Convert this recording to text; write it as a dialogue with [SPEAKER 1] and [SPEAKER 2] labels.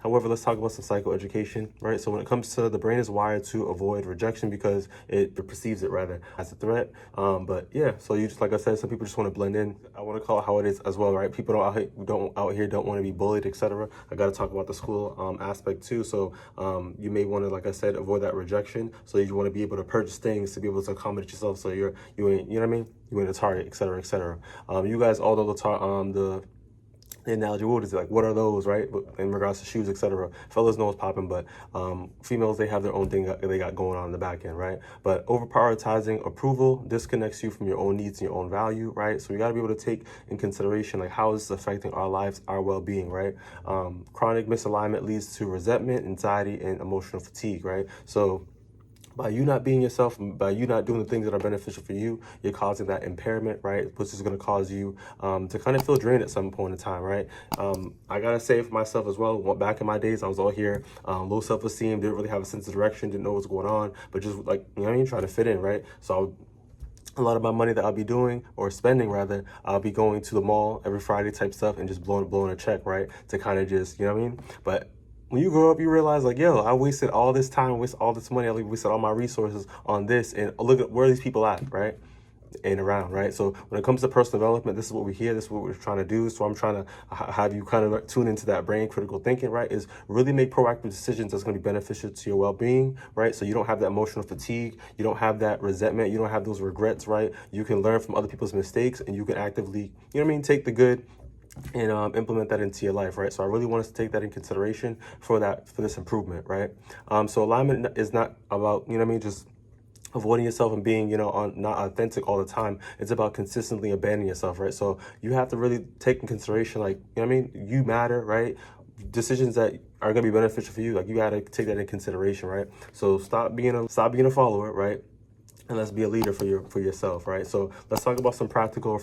[SPEAKER 1] However, let's talk about some psychoeducation, right? So when it comes to the brain is wired to avoid rejection because it perceives it rather as a threat. But yeah, so you just, like I said, some people just want to blend in. I want to call it how it is as well, right? People don't out here don't want to be bullied, etc. I got to talk about the school aspect too. So you may want to, like I said, avoid that rejection. So you want to be able to purchase things to be able to accommodate yourself. So you ain't, you know what I mean? You ain't a target, etc., etc. You guys all know the analogy, what is it, like, what are those, right, in regards to shoes, etc. Fellas know what's popping, but females, they have their own thing that they got going on in the back end, right? But over prioritizing approval disconnects you from your own needs and your own value, right? So you got to be able to take in consideration, like, how is this affecting our lives, our well-being, right? Chronic misalignment leads to resentment, anxiety, and emotional fatigue, right? So by you not being yourself, by you not doing the things that are beneficial for you, you're causing that impairment, right? Which is going to cause you to kind of feel drained at some point in time, right? I got to say for myself as well, back in my days, I was all here, low self-esteem, didn't really have a sense of direction, didn't know what's going on, but just, like, you know what I mean, trying to fit in, right? So a lot of my money that I'll be doing, or spending rather, I'll be going to the mall every Friday type stuff and just blowing a check, right? To kind of just, you know what I mean? But when you grow up, you realize, like, yo, I wasted all this time, wasted all this money, I wasted all my resources on this, and look at where these people at, right? And around, right? So when it comes to personal development, this is what we hear, this is what we're trying to do. So I'm trying to have you kind of tune into that brain critical thinking, right? Is really make proactive decisions that's going to be beneficial to your well-being, right? So you don't have that emotional fatigue, you don't have that resentment, you don't have those regrets, right? You can learn from other people's mistakes, and you can actively, you know what I mean, take the good and implement that into your life, right? So I really want us to take that in consideration for this improvement, right? So alignment is not about, you know what I mean, just avoiding yourself and being, you know, not authentic all the time. It's about consistently abandoning yourself, right? So you have to really take in consideration, like, you know what I mean, you matter, right? Decisions that are going to be beneficial for you, like, you got to take that in consideration, right? So stop being a follower, right? And let's be a leader for yourself, right? So let's talk about some practical